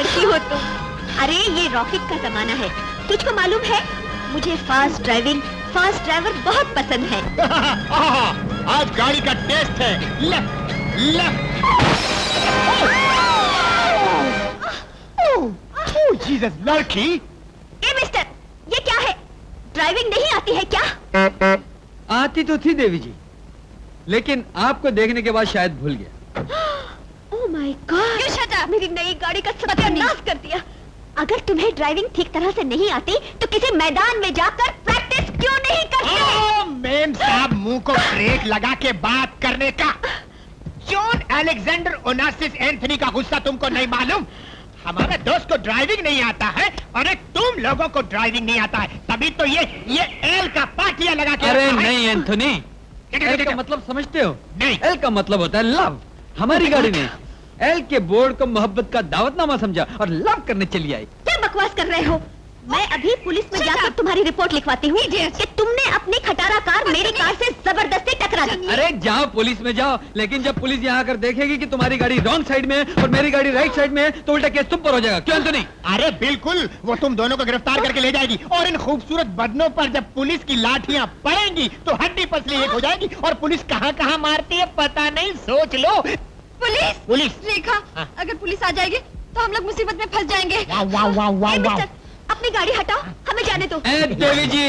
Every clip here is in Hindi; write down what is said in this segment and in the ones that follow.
लड़की हो तुम। अरे ये रॉकेट का जमाना है, तुझको मालूम है मुझे फास्ट ड्राइवर बहुत पसंद है। आज गाड़ी का टेस्ट है। Left left. जीसस लड़की। ए मिस्टर, ये क्या है? ड्राइविंग नहीं आती है क्या? आती तो थी देवी जी, लेकिन आपको देखने के बाद शायद भूल गया। ओह माय गॉड, मेरी नई गाड़ी का सत्यानाश कर दिया। अगर तुम्हें ड्राइविंग ठीक तरह से नहीं आती तो किसी मैदान में जाकर प्रैक्टिस क्यों नहीं करते? मेम साहब, मुंह को ब्रेक लगा के बात करने का। जॉन अलेक्जेंडर ओनासिस एंथनी का गुस्सा तुमको नहीं मालूम? हमारे दोस्त को ड्राइविंग नहीं आता है और तुम लोगों को ड्राइविंग नहीं आता है, तभी तो ये एल का पाटिया लगा के। अरे नहीं एंथनी, एल का मतलब समझते हो? नहीं। एल का मतलब होता है लव। हमारी गाड़ी ने एल के बोर्ड को मोहब्बत का दावतनामा समझा और लव करने चली आई। क्या बकवास कर रहे हो? मैं अभी पुलिस में जाकर तुम्हारी रिपोर्ट लिखवाती हूँ कि तुमने अपनी खटारा कार मेरी कार से जबरदस्ती टकरा दी। अरे जाओ पुलिस में जाओ, लेकिन जब पुलिस यहाँ आकर देखेगी कि तुम्हारी गाड़ी रॉन्ग साइड में है और मेरी गाड़ी राइट साइड में है तो उल्टा केस तुम पर हो जाएगा। क्यों एंथनी? अरे बिल्कुल, वो तुम दोनों को गिरफ्तार करके ले जाएगी और इन खूबसूरत बदनों पर जब पुलिस की लाठियां पड़ेंगी तो हड्डी पसली एक हो जाएगी और पुलिस कहाँ कहाँ मारती है पता नहीं, सोच लो। पुलिस रेखा, अगर पुलिस आ जाएगी तो हम लोग मुसीबत में फंस जाएंगे। वाह वाह वाह वाह वाह। अपनी गाड़ी हटाओ, हमें जाने दो। देवी जी,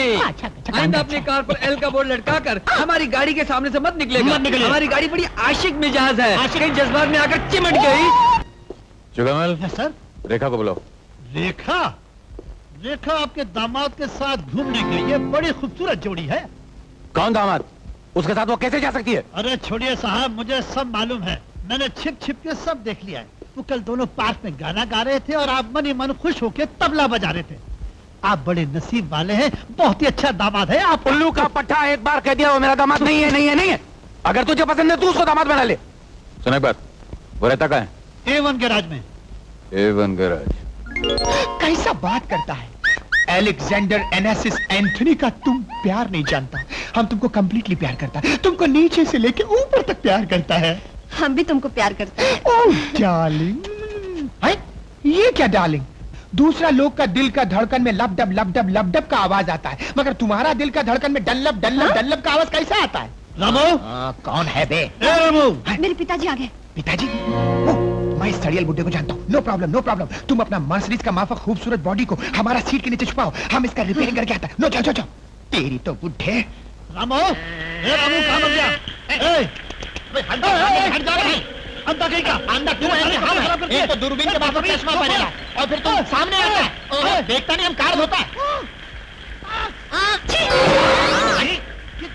आइंदा अपनी कार पर एल का बोर्ड लटकाकर हमारी गाड़ी के सामने से मत निकलेगा। हमारी गाड़ी बड़ी आशिक मिजाज है, कहीं जज्बात में आकर चिमट गई। जुगमल, सर। रेखा को बुलाओ। रेखा आपके दामाद के साथ घूमने गई है, बड़ी खूबसूरत जोड़ी है। कौन दामाद? उसके साथ वो कैसे जा सकती है? अरे छोड़िए साहब, मुझे सब मालूम है। मैंने छिप के सब देख लिया है। वो कल दोनों पार्क में गाना गा रहे थे और आप मन ही मन खुश होकर तबला बजा रहे थे। आप बड़े नसीब वाले हैं, बहुत ही अच्छा दामाद है आप। उल्लू का पट्टा एक बार कह दिया वो मेरा दामाद नहीं है। अगर तुझे पसंद है तू उसको दामाद बना ले। सुन एक बात, वो रहता कहाँ है? A1 गैराज में। A1 garage. कैसा बात करता है? अलेक्जेंडर एनासिस एंथनी का तुम प्यार नहीं जानता। हम तुमको कंप्लीटली प्यार करता है, तुमको नीचे से लेके ऊपर तक प्यार करता है। हम भी तुमको प्यार करते हैं। ओह डार्लिंग। ये क्या डार्लिंग? दूसरा लोग का दिल का धड़कन में लब डब का आवाज आता है, मगर तुम्हारा दिल का धड़कन में डल्लब का आवाज कैसा आता है? रामू। कौन है बे? रामू। मेरे पिताजी आ गए। पिताजी? मैं इस सड़ियल बुड्ढे को जानता हूँ। No problem. तुम अपना मर्सिडीज का माफक खूबसूरत बॉडी को हमारा सीट के नीचे छुपाओ, हम इसका रिपेयरिंग करके आता है। नो जाओ। तेरी तो बुड्ढे। रामू कहाँ बन गया? अंधा क्यों है? एक तो दूरबीन के बाद चश्मा पहनेगा और फिर तुम सामने आता है। देखता नहीं हम कार धोता है।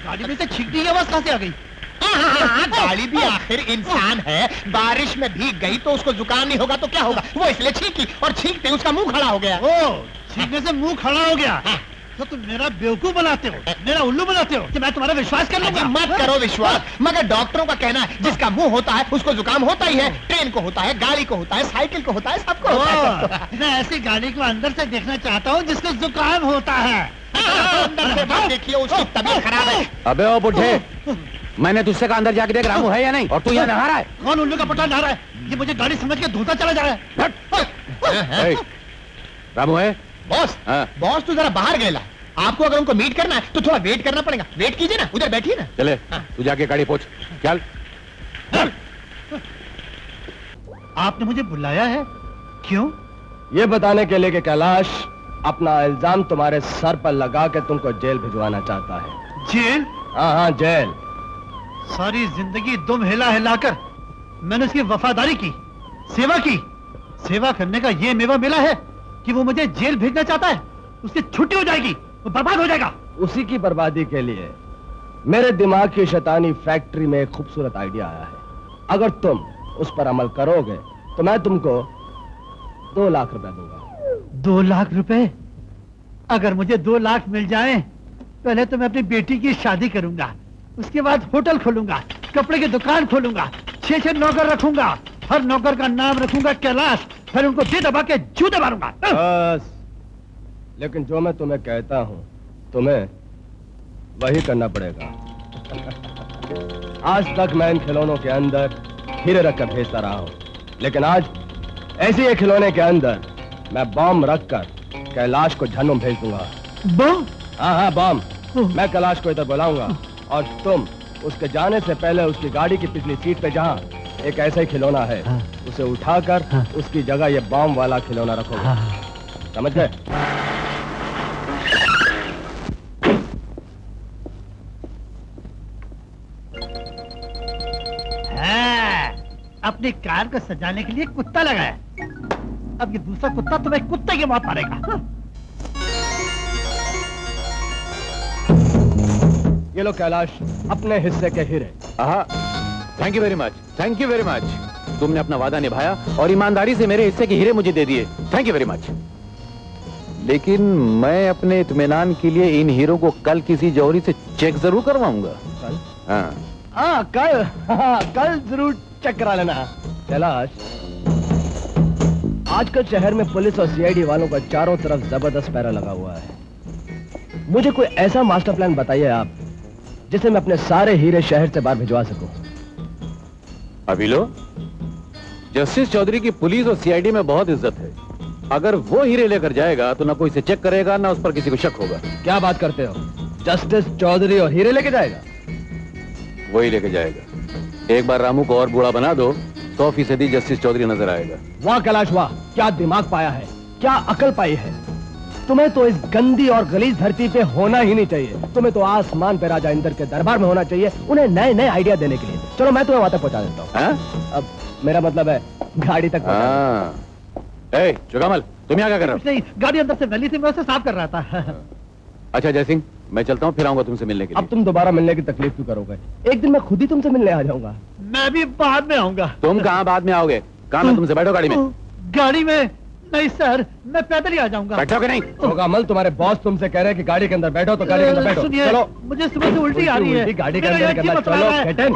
गाड़ी में से छींकने की आवाज कहाँ से आ गई? गाड़ी भी आखिर इंसान है, बारिश में भीग गई तो उसको जुकाम नहीं होगा तो क्या होगा? वो इसलिए छींकी और छींकते उसका मुंह खड़ा हो गया। छींकने से मुंह खड़ा हो गया? तो तुम मेरा बेवकूफ बनाते हो, मेरा उल्लू बनाते हो कि मैं तुम्हारा विश्वास कर लूंगा। मत करो विश्वास, मगर डॉक्टरों का कहना है जिसका मुंह होता है उसको जुकाम होता ही है। ट्रेन को होता है, गाड़ी को होता है, साइकिल को होता है, सबको होता है। मैं ऐसी गाड़ी को अंदर से देखना चाहता हूँ जिसको जुकाम होता है। अंदर से बात देखिए, उसकी तबीयत खराब है। अबे ओ बुड्ढे, मैंने तुझसे कहा अंदर जाके देख रामू है या नहीं, और तू यहाँ नहा रहा है। कौन उल्लू का पट्टा नहा रहा है? ये मुझे गाड़ी समझ के धोता चला जा रहा है। रामू है? बॉस, बॉस तो जरा बाहर गया। आपको अगर उनको मीट करना है तो थोड़ा वेट करना पड़ेगा। वेट कीजिए ना, उधर बैठिए ना। चले तू जाके गाड़ी पहुंच। चल। आपने मुझे बुलाया है? क्यों? ये बताने के लिए कि कैलाश अपना इल्जाम तुम्हारे सर पर लगा के तुमको जेल भिजवाना चाहता है। जेल? हाँ, जेल। सारी जिंदगी दुम हिलाकर मैंने उसकी वफादारी की, सेवा की। सेवा करने का ये मेवा मिला है कि वो मुझे जेल भेजना चाहता है। उसकी छुट्टी हो जाएगी, वो बर्बाद हो जाएगा। उसी की बर्बादी के लिए मेरे दिमाग की शैतानी फैक्ट्री में एक खूबसूरत आइडिया आया है। अगर तुम उस पर अमल करोगे तो मैं तुमको 2 लाख रुपए दूंगा। 2 लाख रुपए? अगर मुझे 2 लाख मिल जाएं, पहले तो मैं अपनी बेटी की शादी करूंगा, उसके बाद होटल खोलूंगा, कपड़े की दुकान खोलूंगा, 6 नौकर रखूंगा, हर नौकर का नाम रखूंगा कैलाश, फिर उनको दे दबा के जूते मारूंगा। बस, लेकिन जो मैं तुम्हें कहता हूं तुम्हें वही करना पड़ेगा। आज तक मैं इन खिलौनों के अंदर हीरे रखकर भेजता रहा हूं, लेकिन आज ऐसे ही खिलौने के अंदर मैं बॉम्ब रखकर कैलाश को जहन्नुम भेज दूंगा। बम? हाँ बॉम्ब। मैं कैलाश को इधर बुलाऊंगा और तुम उसके जाने से पहले उसकी गाड़ी की पिछली सीट पे जहाँ एक ऐसा ही खिलौना है उसे उठाकर उसकी जगह ये बॉम्ब वाला खिलौना रखोगे। समझ गए? अपनी कार को सजाने के लिए कुत्ता लगाया, अब ये दूसरा कुत्ता तुम्हें कुत्ते की मौत मारेगा। ये लो कैलाश, अपने हिस्से के हीरे। Thank you very much, thank you very much. तुमने अपना वादा निभाया और ईमानदारी से मेरे हिस्से के हीरे मुझे दे दिए। Thank you very much. लेकिन मैं अपने इत्मीनान के लिए इन हीरो को कल किसी जौहरी से चेक जरूर करवाऊंगा। कल? हाँ कल जरूर चेक करा लेना। कैलाश, आजकल शहर में पुलिस और सीआईडी वालों का चारों तरफ जबरदस्त पैरा लगा हुआ है। मुझे कोई ऐसा मास्टर प्लान बताइए आप जिसे मैं अपने सारे हीरे शहर से बाहर भिजवा सकूं। अभी लो, जस्टिस चौधरी की पुलिस और सीआईडी में बहुत इज्जत है। अगर वो हीरे लेकर जाएगा तो ना कोई इसे चेक करेगा ना उस पर किसी को शक होगा। क्या बात करते हो? जस्टिस चौधरी और हीरे लेके जाएगा? वही लेके जाएगा। एक बार रामू को और बूढ़ा बना दो, 100% जस्टिस चौधरी नजर आएगा। वाह कैलाश वाह, क्या दिमाग पाया है, क्या अकल पाई है। तुम्हें तो इस गंदी और गलीज धरती पे होना ही नहीं चाहिए। तुम्हें तो आसमान पे राजा इंद्र के दरबार में होना चाहिए, उन्हें नए नए आइडिया देने के लिए। चलो मैं तुम्हें वहां तक पहुंचा देता हूँ। अब मेरा मतलब है गाड़ी तक पहुंचा। ए, चुकामल, तुम यहाँ क्या कर रहे हो? नहीं, गाड़ी अंदर से गली थी, मैं उसे साफ कर रहा था। अच्छा जय सिंह, मैं चलता हूँ, फिर आऊंगा तुमसे मिलने के लिए। अब तुम दोबारा मिलने की तकलीफ क्यों करोगे? एक दिन मैं खुद ही तुमसे मिलने आ जाऊंगा। मैं भी बाद में आऊंगा। तुम कहाँ बाद में आओगे? कहाँ मैं तुमसे बैठो गाड़ी में? गाड़ी में नहीं सर, मैं पैदल ही आ जाऊंगा। बैठोगे नहीं? चुकामल, तुम्हारे बॉस तुमसे कह रहे हैं कि गाड़ी के अंदर बैठो तो गाड़ी के अंदर बैठो। सुनिए, चलो, मुझे सुबह से उल्टी आ रही है। गाड़ी के अंदर करना। चलो get in।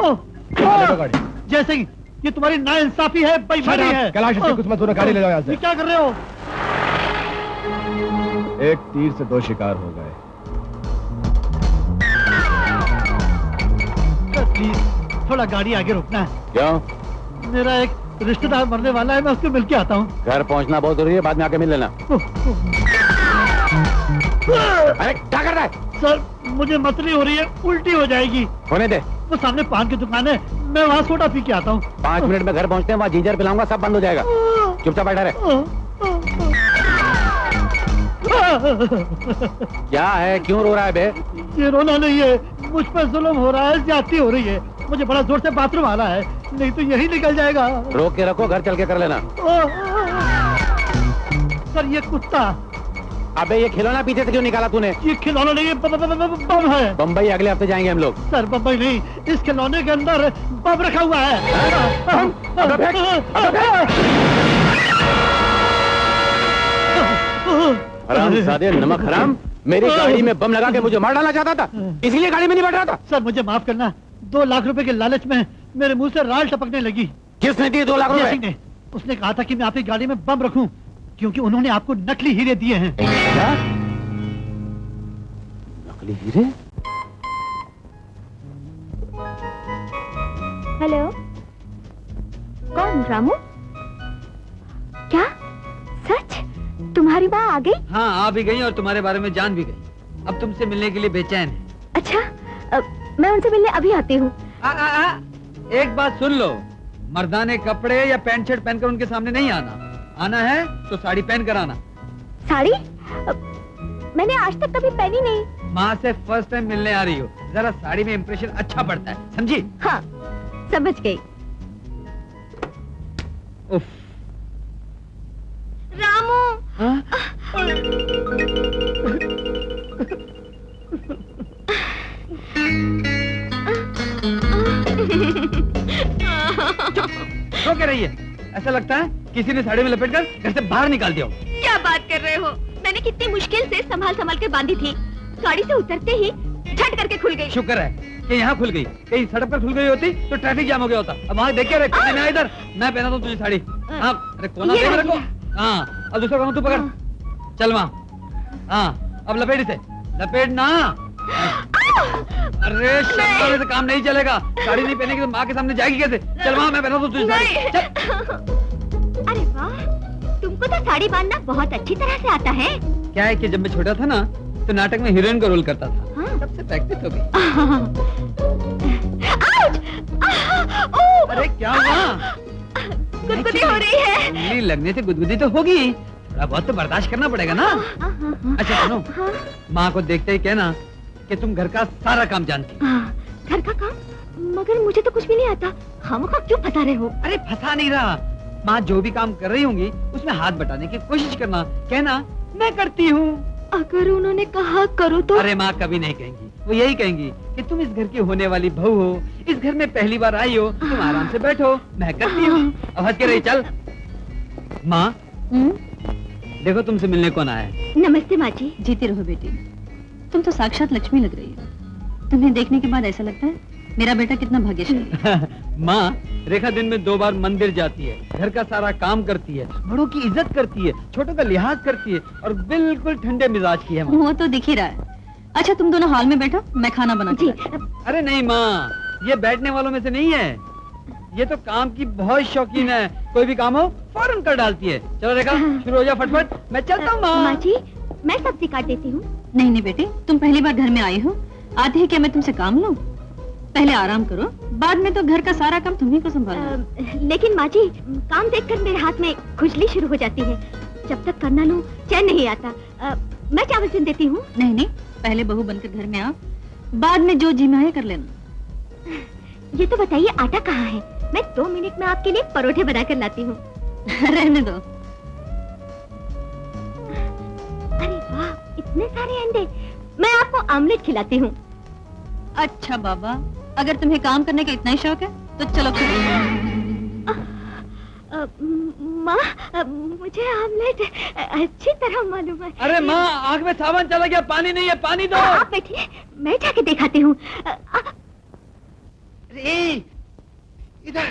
बैठो गाड़ी। जैसे ही ये तुम्हारी नाइंसाफी है, बेईमानी है। कैलाश, इससे कुछ मत सुनो, गाड़ी ले जाओ यहाँ से। ये क्या कर रहे हो? एक तीर से 2 शिकार हो गए। प्लीज थोड़ा गाड़ी आगे रोकना है। क्यों? मेरा एक रिश्तेदार मरने वाला है, मैं उसको मिल के आता हूँ। घर पहुंचना बहुत जरूरी है, बाद में आके मिल लेना। अरे क्या कर रहा है? सर मुझे मतली हो रही है, उल्टी हो जाएगी। होने दे। वो सामने पान की दुकान है, मैं वहाँ सोडा पी के आता हूँ। 5 मिनट में घर पहुंचते हैं, वहाँ जिंजर पिलाऊंगा, सब बंद हो जाएगा। चुपचाप बैठा रहे। क्या है, क्यों रो रहा है बे? ये रोना नहीं है, मुझ पर जुल्म हो रहा है, ज्यादती हो रही है। मुझे बड़ा जोर से बाथरूम आना है, नहीं तो यही निकल जाएगा। रोक के रखो, घर चल के कर लेना। सर ये कुत्ता। अबे ये खिलौना पीछे से क्यों निकाला तूने? ये खिलौना नहीं है, बम है। बम्बई अगले हफ्ते जाएंगे हम लोग। सर बम्बई नहीं, इस खिलौने के अंदर बम रखा हुआ है। हरामजादे, नमक हराम, मेरी गाड़ी में बम लगा के मुझे मार डालना चाहता था, इसलिए गाड़ी में नहीं बैठ रहा था। सर मुझे माफ करना, 2 लाख रुपए के लालच में मेरे मुंह से राल टपकने लगी। किसने दिए 2 लाख रुपए? ने। उसने कहा था कि मैं आपकी गाड़ी में बम रखूं, क्योंकि उन्होंने आपको नकली हीरे दिए हैं। क्या? नकली हीरे? हेलो, कौन? रामू? क्या सच? तुम्हारी माँ आ गई? हाँ आ भी गई और तुम्हारे बारे में जान भी गई। अब तुमसे मिलने के लिए बेचैन है। अच्छा, मैं उनसे मिलने अभी आती हूँ। एक बात सुन लो, मर्दाने कपड़े या पैंट शर्ट पहनकर उनके सामने नहीं आना। आना है तो साड़ी पहन कर आना। साड़ी? मैंने आज तक कभी पहनी नहीं। माँ से फर्स्ट टाइम मिलने आ रही हो, जरा साड़ी में इंप्रेशन अच्छा पड़ता है, समझी? हाँ समझ गई। उफ। रामू। हाँ? तो क्या रही है? ऐसा लगता है किसी ने साड़ी में लपेटकर घर से बाहर निकाल दिया हो। क्या बात कर रहे हो? मैंने कितनी मुश्किल से संभाल के बांधी थी, गाड़ी से उतरते ही झट करके खुल गई। शुक्र है कि यहाँ खुल गई, कहीं सड़क पर खुल गई होती तो ट्रैफिक जाम हो गया होता। अब वहाँ देखे रहे, इधर मैं पहना दूं तुझे साड़ी। हाँ अरे कोना दे मेरे को। हाँ अब दूसरा काम तू पकड़, चल वहाँ। हाँ अब लपेट इसे, लपेट ना। अरे शर्मा से काम नहीं चलेगा, साड़ी नहीं पहनेगी तो माँ के सामने जाएगी कैसे? चल वहाँ मैं पहना दूं तुझे साड़ी। चल। अरे वाह। वाह, तुमको तो साड़ी बांधना बहुत अच्छी तरह से आता है। क्या है कि जब मैं छोटा था ना तो नाटक में हीरोइन का रोल करता था। हाँ। तब से प्रैक्टिस हो गई। आउच! ओह! अरे क्या हुआ? गुदगुदी हो रही है। उंगली लगने से गुदगुदी तो होगी, थोड़ा बहुत तो बर्दाश्त करना पड़ेगा ना। अच्छा सुनो, हाँ, माँ को देखते ही कहना कि तुम घर का सारा काम जानती हो। हाँ, घर का काम? मगर मुझे तो कुछ भी नहीं आता। खामखा क्यों फंसा रहे हो? अरे फंसा नहीं रहा, माँ जो भी काम कर रही होंगी उसमें हाथ बटाने की कोशिश करना, कहना मैं करती हूँ। अगर उन्होंने कहा करो तो? अरे माँ कभी नहीं कहेंगी, वो यही कहेंगी कि तुम इस घर की होने वाली बहू हो, इस घर में पहली बार आई हो, तुम आराम से बैठो, मैं करती हूँ। अब हंस के रही, चल। माँ देखो तुमसे मिलने कौन आया है। नमस्ते माँ जी। जीती रहो बेटी, तुम तो साक्षात लक्ष्मी लग रही हो। तुम्हें देखने के बाद ऐसा लगता है मेरा बेटा कितना भाग्यशाली। माँ, रेखा दिन में 2 बार मंदिर जाती है, घर का सारा काम करती है, बड़ों की इज्जत करती है, छोटों का लिहाज करती है और बिल्कुल ठंडे मिजाज की है माँ। वो तो दिख ही रहा है। अच्छा तुम दोनों हॉल में बैठो, मैं खाना बना जी। अरे नहीं माँ, ये बैठने वालों में से नहीं है, ये तो काम की बहुत शौकीन है, कोई भी काम हो फौरन कर डालती है। चलो रेखा शुरू हो जा फटफट, मैं चलता हूँ माँ माँ। जी, मैं सब्जी काट देती हूँ। नहीं नहीं बेटी, तुम पहली बार घर में आई हो, आते ही क्या मैं तुमसे काम लूं? पहले आराम करो, बाद में तो घर का सारा काम तुम्ही को संभालना। लेकिन माँ जी, काम देखकर मेरे हाथ में खुजली शुरू हो जाती है। जब तक करना लूं चैन नहीं आता। मैं चावल चुन देती हूँ। नहीं नहीं, पहले बहू बनकर घर में आओ, बाद में जो जिम्मा है कर लेना। ये तो बताइए आटा कहाँ है? मैं 2 मिनट में आपके लिए परोठे बनाकर लाती हूँ। रहने दो। अरे वाह, इतने सारे अंडे! मैं आपको आमलेट खिलाती हूँ। अच्छा बाबा, अगर तुम्हें काम करने का इतना ही शौक है तो चलो माँ, मुझे आमलेट अच्छी तरह मालूम है। अरे माँ, आँख में सावन चला गया, पानी नहीं है, पानी दो। आप बैठिए, मैं जाके दिखाती हूँ। अरे